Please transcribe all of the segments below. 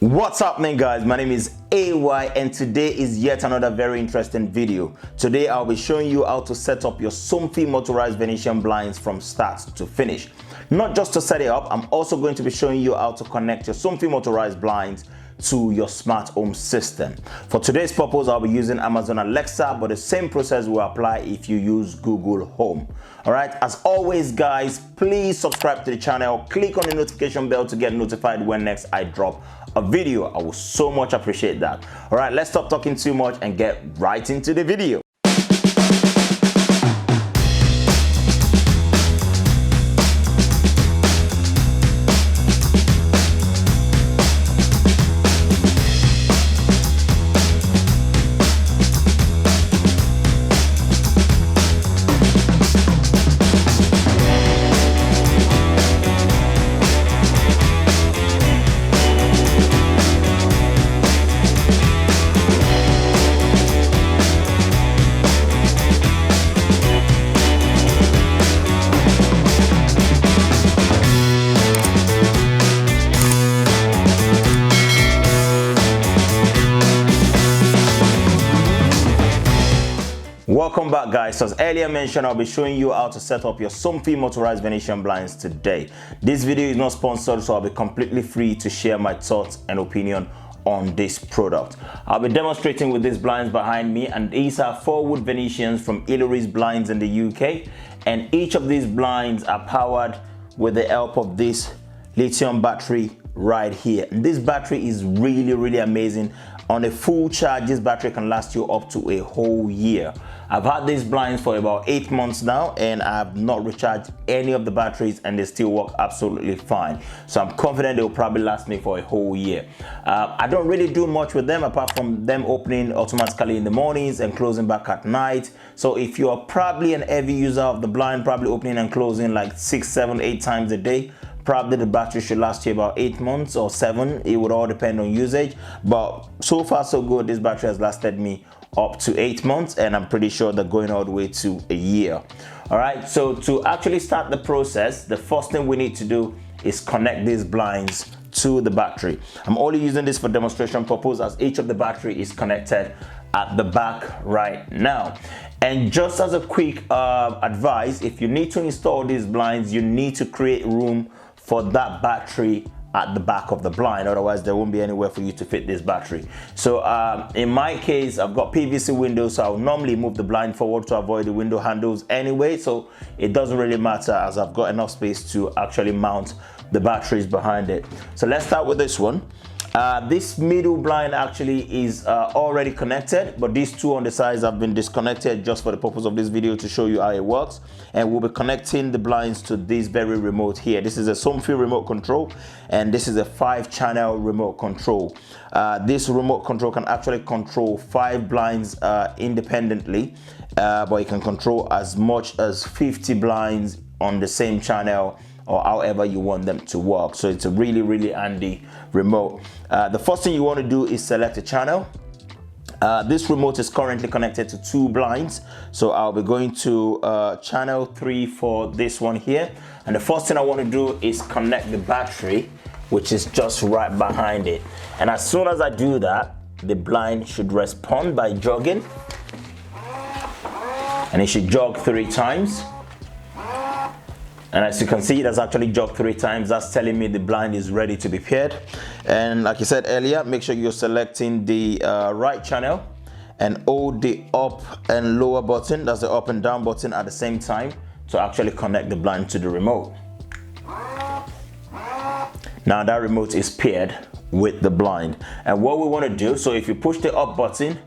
What's happening, guys? My name is AY and today is yet another very interesting video. Today I'll be showing you how to set up your Somfy motorized Venetian blinds from start to finish. Not just to set it up, I'm also going to be showing you how to connect your Somfy motorized blinds to your smart home system. For today's purpose, I'll be using Amazon Alexa, but the same process will apply if you use Google Home. All right, as always, guys, please subscribe to the channel, click on the notification bell to get notified when next I drop a video. I will so much appreciate that. All right, let's stop talking too much and get right into the video. Welcome back, guys. So as earlier mentioned, I'll be showing you how to set up your Somfy motorized Venetian blinds today. This video is not sponsored, so I'll be completely free to share my thoughts and opinion on this product. I'll be demonstrating with these blinds behind me, and these are Faux Wood Venetians from WireFree blinds in the UK, and each of these blinds are powered with the help of this lithium battery right here. And this battery is really amazing. On a full charge, this battery can last you up to a whole year. I've had these blinds for about 8 months now, and I have not recharged any of the batteries, and they still work absolutely fine. So I'm confident they will probably last me for a whole year. I don't really do much with them apart from them opening automatically in the mornings and closing back at night. So if you are probably an heavy user of the blind, probably opening and closing like 6, 7, 8 times a day, probably the battery should last you about 8 months or 7. It would all depend on usage, but so far so good. This battery has lasted me up to 8 months, and I'm pretty sure they're going all the way to a year. All right, so to actually start the process, the first thing we need to do is connect these blinds to the battery. I'm only using this for demonstration purpose, as each of the battery is connected at the back right now. And just as a quick advice, if you need to install these blinds, you need to create room for that battery at the back of the blind, otherwise there won't be anywhere for you to fit this battery. So in my case, I've got PVC windows, so I'll normally move the blind forward to avoid the window handles anyway, so it doesn't really matter, as I've got enough space to actually mount the batteries behind it. So let's start with this one. This middle blind actually is already connected, but these two on the sides have been disconnected just for the purpose of this video to show you how it works. And we'll be connecting the blinds to this very remote here. This is a Somfy remote control, and this is a 5-channel remote control. This remote control can actually control 5 blinds independently, but you can control as much as 50 blinds on the same channel, or however you want them to work. So it's a really handy remote. The first thing you want to do is select a channel. This remote is currently connected to 2 blinds, so I'll be going to channel 3 for this one here. And the first thing I want to do is connect the battery, which is just right behind it. And as soon as I do that, the blind should respond by jogging, and it should jog 3 times. And as you can see, it has actually jogged 3 times. That's telling me the blind is ready to be paired. And like I said earlier, make sure you're selecting the right channel and hold the up and lower button, that's the up and down button, at the same time to actually connect the blind to the remote. Now that remote is paired with the blind. And what we want to do, so if you push the up button,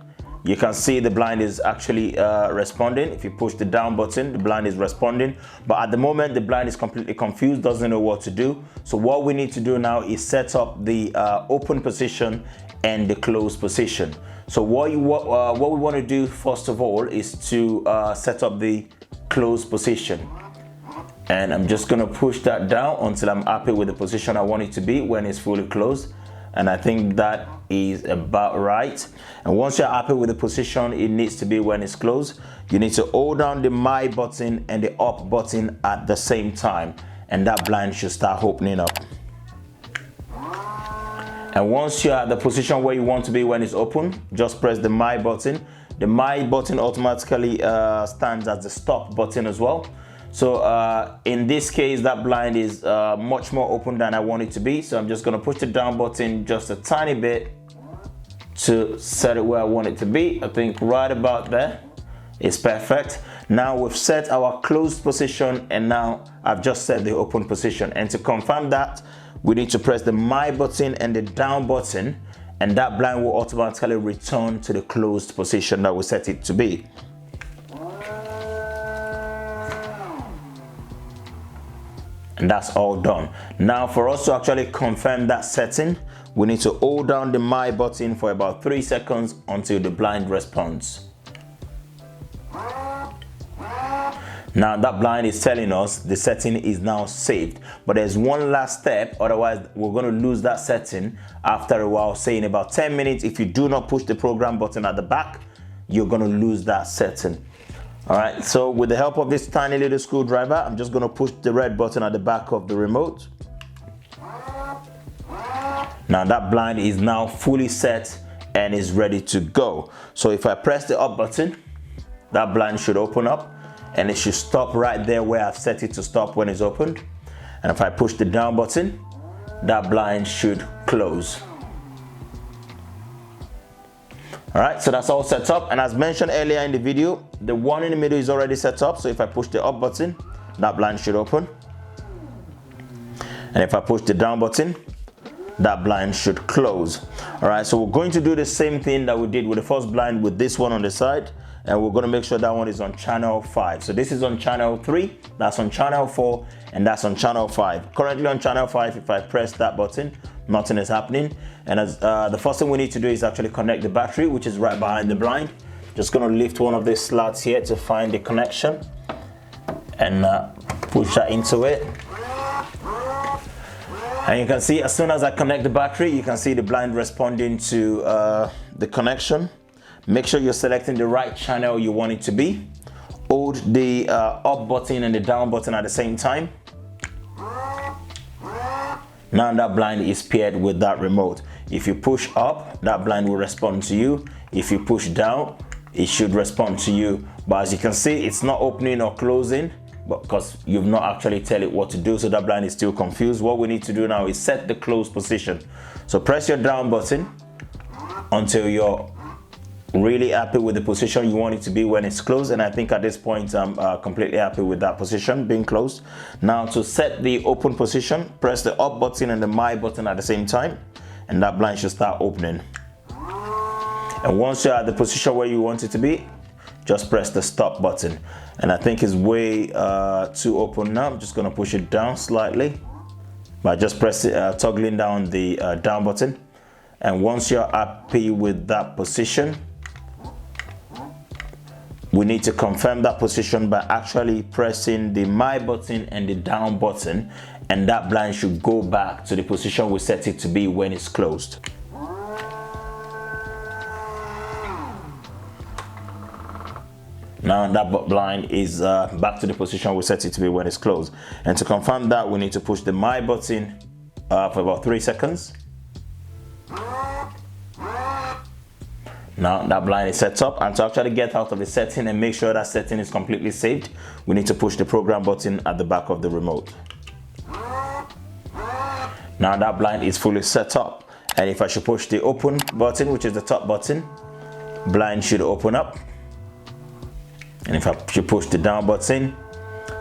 you can see the blind is actually responding. If you push the down button, the blind is responding. But at the moment, the blind is completely confused, doesn't know what to do. So what we need to do now is set up the open position and the closed position. So what we want to do first of all is to set up the closed position. And I'm just gonna push that down until I'm happy with the position I want it to be when it's fully closed. And I think that is about right. And once you're happy with the position it needs to be when it's closed, you need to hold down the my button and the up button at the same time, and that blind should start opening up. And once you're at the position where you want to be when it's open, just press the My button. The My button automatically stands as the Stop button as well. So in this case, that blind is much more open than I want it to be. So I'm just going to push the down button just a tiny bit to set it where I want it to be. I think right about there is perfect. Now we've set our closed position, and now I've just set the open position. And to confirm that, we need to press the My button and the down button, and that blind will automatically return to the closed position that we set it to be. And that's all done. Now for us to actually confirm that setting, we need to hold down the My button for about 3 seconds until the blind responds. Now that blind is telling us the setting is now saved, but there's one last step, otherwise we're going to lose that setting after a while. Say in about 10 minutes, if you do not push the program button at the back, you're going to lose that setting. All right, so with the help of this tiny little screwdriver, I'm just going to push the red button at the back of the remote. Now that blind is now fully set and is ready to go. So if I press the up button, that blind should open up, and it should stop right there where I've set it to stop when it's opened. And if I push the down button, that blind should close. All right, so that's all set up. And as mentioned earlier in the video, the one in the middle is already set up. So if I push the up button, that blind should open. And if I push the down button, that blind should close. All right, so we're going to do the same thing that we did with the first blind with this one on the side. And we're going to make sure that one is on channel 5. So this is on channel 3, that's on channel 4, and that's on channel 5. Currently on channel 5, if I press that button, nothing is happening. And as the first thing we need to do is actually connect the battery, which is right behind the blind. Just going to lift one of these slats here to find the connection and push that into it. And you can see as soon as I connect the battery, you can see the blind responding to the connection. Make sure you're selecting the right channel you want it to be. Hold the up button and the down button at the same time. Now that blind is paired with that remote. If you push up, that blind will respond to you. If you push down, it should respond to you. But as you can see, it's not opening or closing, but because you've not actually tell it what to do, so that blind is still confused. What we need to do now is set the close position. So press your down button until you're really happy with the position you want it to be when it's closed. And I think at this point I'm completely happy with that position being closed. Now to set the open position, press the up button and the My button at the same time, and that blind should start opening. And once you're at the position where you want it to be, just press the stop button. And I think it's way too open now. I'm just going to push it down slightly by just pressing toggling down the down button. And once you're happy with that position, we need to confirm that position by actually pressing the My button and the down button, and that blind should go back to the position we set it to be when it's closed. Now that blind is back to the position we set it to be when it's closed. And to confirm that, we need to push the My button for about 3 seconds. Now that blind is set up, and to actually get out of the setting and make sure that setting is completely saved, we need to push the program button at the back of the remote. Now that blind is fully set up, and if I should push the open button, which is the top button, blind should open up. And if I should push the down button,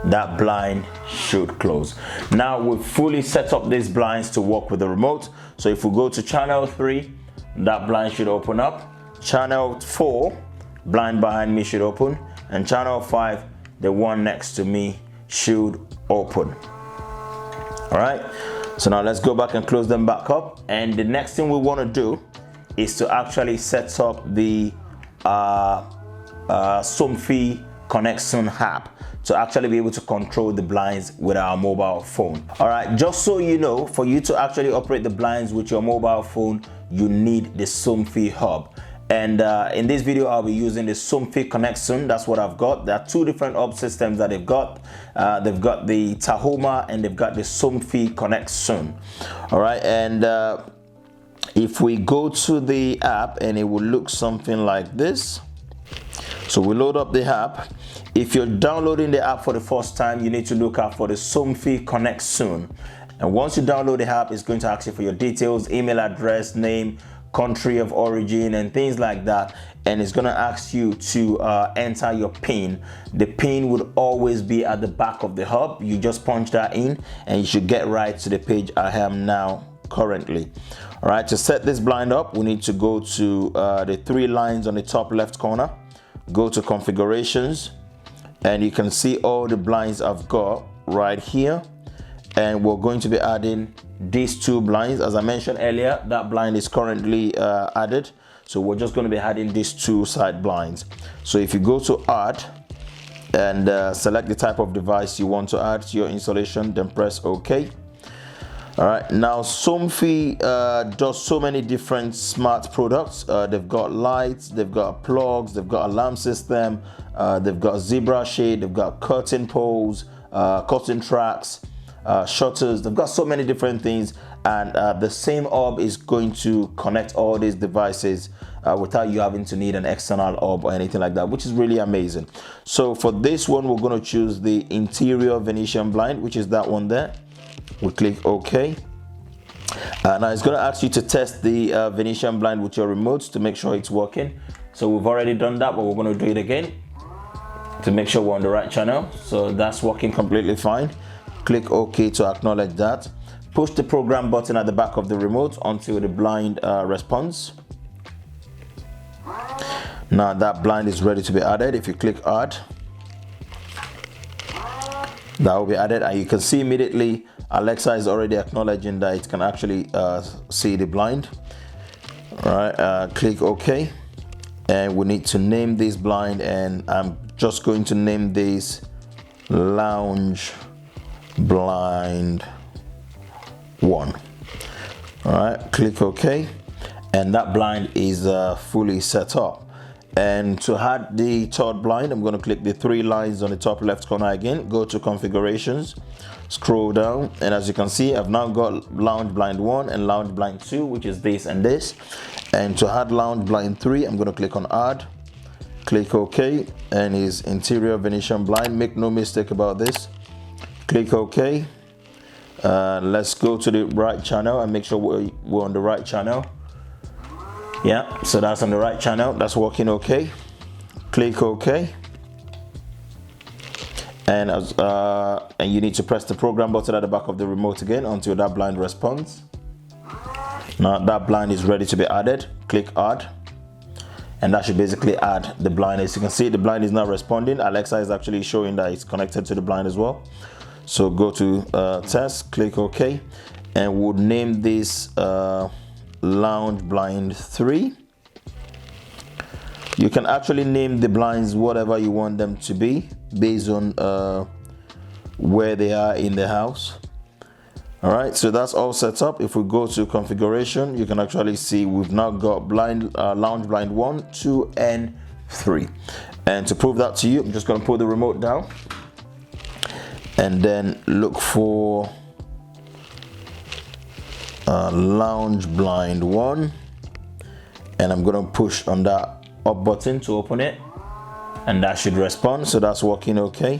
that blind should close. Now we've fully set up these blinds to work with the remote. So if we go to channel 3, that blind should open up. Channel 4, blind behind me should open, and channel 5, the one next to me, should open. All right, so now let's go back and close them back up. And the next thing we want to do is to actually set up the Somfy Connect Soon app to actually be able to control the blinds with our mobile phone. All right, just so you know, for you to actually operate the blinds with your mobile phone, you need the Somfy hub. And in this video, I'll be using the Somfy Connect Soon. That's what I've got. There are 2 different hub systems that they've got. They've got the Tahoma and they've got the Somfy Connect Soon. All right, and If we go to the app, and it will look something like this. So we load up the app. If you're downloading the app for the first time, you need to look out for the Somfy Connect Soon. And once you download the app, it's going to ask you for your details, email address, name, country of origin, and things like that. And it's going to ask you to enter your PIN. The PIN would always be at the back of the hub. You just punch that in and you should get right to the page I am now currently. All right, to set this blind up, we need to go to the 3 lines on the top left corner, go to configurations, and you can see all the blinds I've got right here. And we're going to be adding these 2 blinds. As I mentioned earlier, that blind is currently added. So we're just going to be adding these 2 side blinds. So if you go to add and select the type of device you want to add to your installation, then press OK. All right, now Somfy does so many different smart products. They've got lights, they've got plugs, they've got alarm system, they've got zebra shade, they've got curtain poles, curtain tracks, shutters. They've got so many different things, and the same hub is going to connect all these devices without you having to need an external hub or anything like that, which is really amazing. So for this one, we're going to choose the interior Venetian blind, which is that one there. We click OK. Now it's going to ask you to test the Venetian blind with your remote to make sure it's working. So we've already done that, but we're going to do it again to make sure we're on the right channel. So that's working completely fine. Click OK to acknowledge that. Push the program button at the back of the remote until the blind responds. Now that blind is ready to be added. If you click add, that will be added, and you can see immediately Alexa is already acknowledging that it can actually see the blind. All right, click OK, and we need to name this blind, and I'm just going to name this lounge blind 1. All right, click OK, and that blind is fully set up. And to add the 3rd blind, I'm going to click the 3 lines on the top left corner again, go to configurations, scroll down, and as you can see, I've now got lounge blind 1 and lounge blind 2, which is this and this. And to add lounge blind 3, I'm going to click on add, click OK, and is interior Venetian blind. Make no mistake about this. Click OK. Let's go to the right channel and make sure we're on the right channel. Yeah, so that's on the right channel. That's working okay. Click OK. And you need to press the program button at the back of the remote again until that blind responds. Now that blind is ready to be added. Click add, and that should basically add the blind. As you can see, the blind is now responding. Alexa is actually showing that it's connected to the blind as well. So go to test, click OK, and we'll name this lounge blind 3. You can actually name the blinds whatever you want them to be based on where they are in the house. All right, so that's all set up. If we go to configuration, you can actually see we've now got blind lounge blind 1, 2, and 3. And to prove that to you, I'm just going to put the remote down and then look for lounge blind 1, and I'm going to push on that up button to open it, and that should respond. So that's working okay.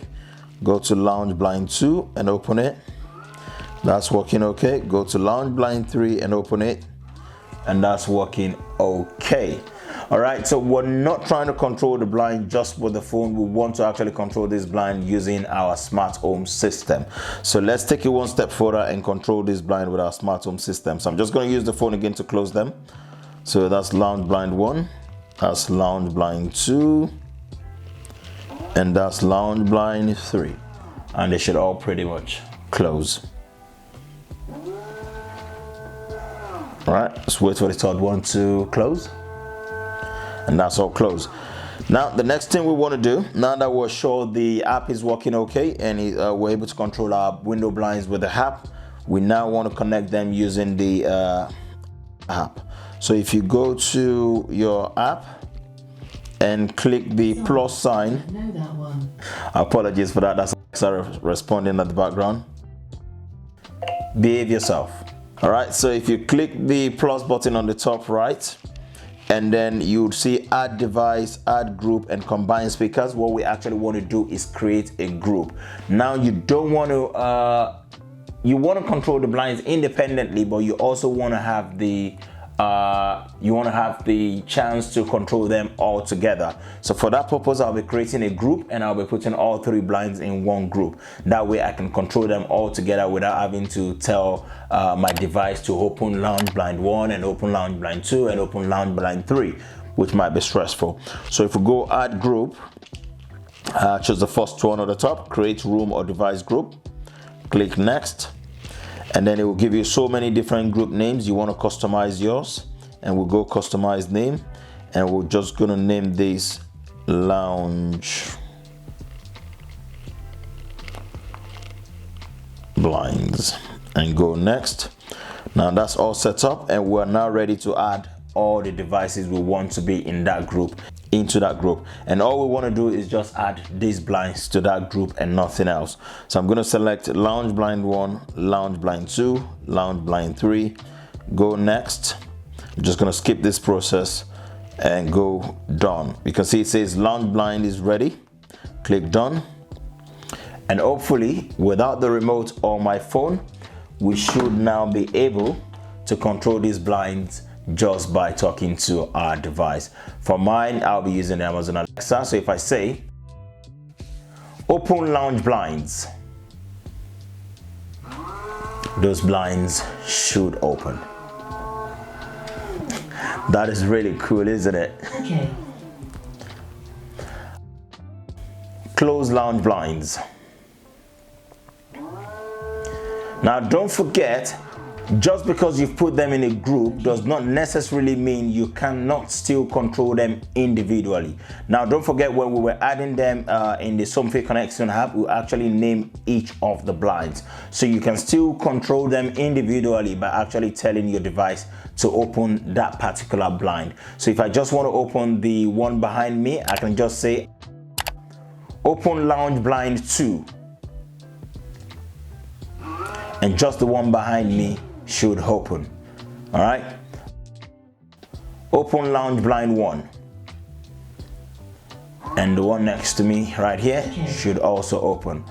Go to lounge blind 2 and open it. That's working okay. Go to lounge blind 3 and open it, and that's working okay. All right, so we're not trying to control the blind just with the phone. We want to actually control this blind using our smart home system. So let's take it one step further and control this blind with our smart home system. So I'm just going to use the phone again to close them. So that's lounge blind 1, that's lounge blind 2, and that's lounge blind 3, and they should all pretty much close. All right, let's wait for the 3rd one to close, and that's all closed. Now the next thing we want to do, now that we're sure the app is working okay and we're able to control our window blinds with the app, we now want to connect them using the app. So if you go to your app and click the plus sign, apologies for that, that's Alexa responding at the background. Behave yourself. All right, so if you click the plus button on the top right, and then you would see add device, add group, and combine speakers. What we actually want to do is create a group. Now you don't want to you want to control the blinds independently, but you also want to have the chance to control them all together. So for that purpose, I'll be creating a group, and I'll be putting all 3 blinds in one group. That way I can control them all together without having to tell my device to open lounge blind 1 and open lounge blind 2 and open lounge blind 3, which might be stressful. So if we go add group, choose the first one at the top, create room or device group, click next, and then it will give you so many different group names. You want to customize yours, and we'll go customize name, and we're just gonna name this lounge blinds and go next. Now that's all set up, and we're now ready to add all the devices we want to be in that group into that group. And all we want to do is just add these blinds to that group and nothing else. So I'm going to select lounge blind 1, lounge blind 2, lounge blind 3, go next. I'm just going to skip this process and go done. You can see it says lounge blind is ready. Click done, and hopefully without the remote or my phone, we should now be able to control these blinds just by talking to our device. For mine, I'll be using Amazon Alexa. So if I say open lounge blinds, those blinds should open. That is really cool, isn't it? Okay. Close lounge blinds. Now don't forget, just because you've put them in a group does not necessarily mean you cannot still control them individually. Now don't forget, when we were adding them in the Somfy connection app, we actually name each of the blinds. So you can still control them individually by actually telling your device to open that particular blind. So if I just want to open the one behind me, I can just say open lounge blind 2, and just the one behind me should open. All right, open lounge blind 1, and the one next to me right here should also open.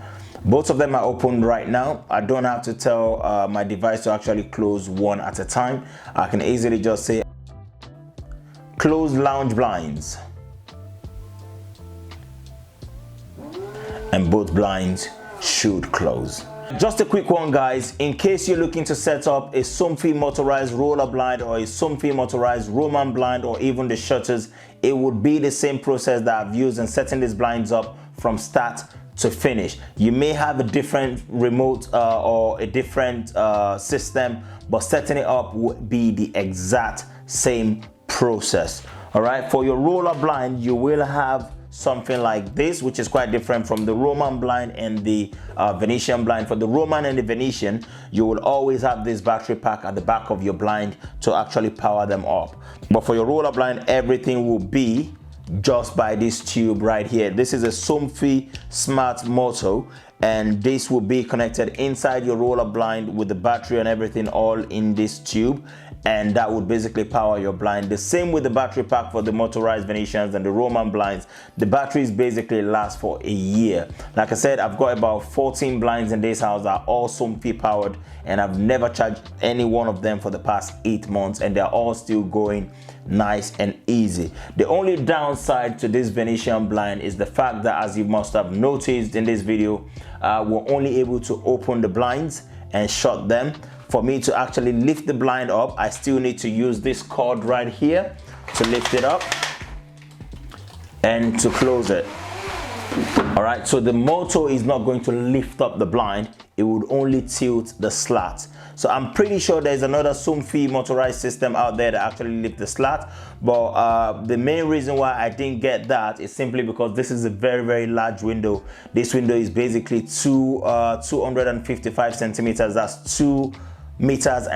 Both of them are open right now. I don't have to tell my device to actually close one at a time. I can easily just say close lounge blinds, and both blinds should close. Just a quick one, guys, in case you're looking to set up a Somfy motorized roller blind or a Somfy motorized Roman blind, or even the shutters, it would be the same process that I've used in setting these blinds up from start to finish. You may have a different remote or a different system, but setting it up would be the exact same process. All right, for your roller blind, you will have something like this, which is quite different from the Roman blind and the Venetian blind. For the Roman and the Venetian, you will always have this battery pack at the back of your blind to actually power them up. But for your roller blind, everything will be just by this tube right here. This is a Somfy Smart Moto, and this will be connected inside your roller blind with the battery and everything all in this tube, and that would basically power your blind. The same with the battery pack for the motorized Venetians and the Roman blinds. The batteries basically last for a year. Like I said, I've got about 14 blinds in this house that are all Somfy powered, and I've never charged any one of them for the past 8 months, and they're all still going nice and easy. The only downside to this Venetian blind is the fact that, as you must have noticed in this video, we're only able to open the blinds and shut them. For me to actually lift the blind up, I still need to use this cord right here to lift it up and to close it. All right, so the motor is not going to lift up the blind, it would only tilt the slat. So I'm pretty sure there's another Somfy motorized system out there that actually lifts the slat, but the main reason why I didn't get that is simply because this is a very large window. This window is basically 255 centimeters, that's 2.5 meters.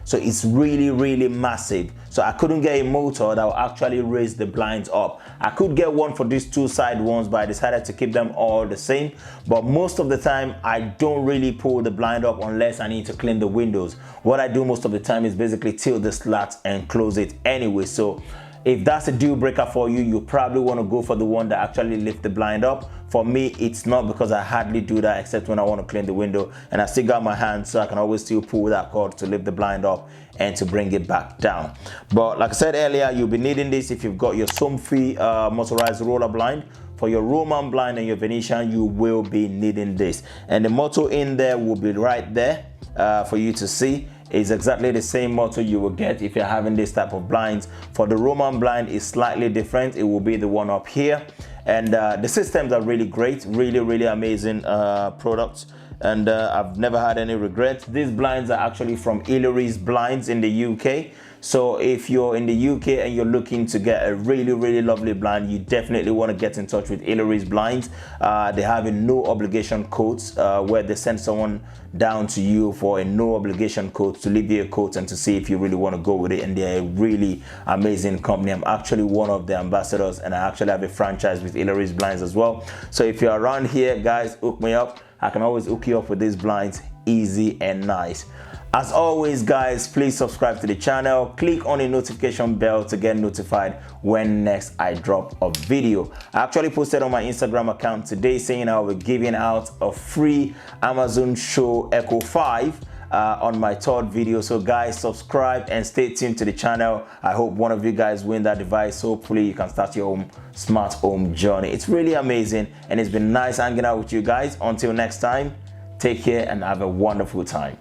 so it's really massive. So I couldn't get a motor that will actually raise the blinds up. I could get one for these two side ones, but I decided to keep them all the same. But most of the time I don't really pull the blind up unless I need to clean the windows. What I do most of the time is basically tilt the slats and close it anyway. So if that's a deal breaker for you, you probably want to go for the one that actually lifts the blind up. For me, it's not, because I hardly do that except when I want to clean the window, and I still got my hand, so I can always still pull that cord to lift the blind up and to bring it back down. But like I said earlier, you'll be needing this if you've got your Somfy motorized roller blind. For your Roman blind and your Venetian, you will be needing this, and the motto in there will be right there for you to see. Is exactly the same motto you will get if you're having this type of blinds. For the Roman blind is slightly different. It will be the one up here, and the systems are really great, really amazing products, and I've never had any regrets. These blinds are actually from WireFree blinds in the UK. So if you're in the UK and you're looking to get a really lovely blind, you definitely want to get in touch with WireFree blinds. They have a no obligation quotes where they send someone down to you for a no obligation quote to leave you a quote and to see if you really want to go with it. And they're a really amazing company. I'm actually one of the ambassadors, and I actually have a franchise with WireFree blinds as well. So if you're around here, guys, hook me up. I can always hook you up with these blinds, easy and nice. As always, guys, please subscribe to the channel, click on the notification bell to get notified when next I drop a video. I actually posted on my Instagram account today saying I will be giving out a free Amazon Show Echo 5 on my third video. So guys, subscribe and stay tuned to the channel. I hope one of you guys win that device. Hopefully you can start your own smart home journey. It's really amazing, and it's been nice hanging out with you guys. Until next time, take care and have a wonderful time.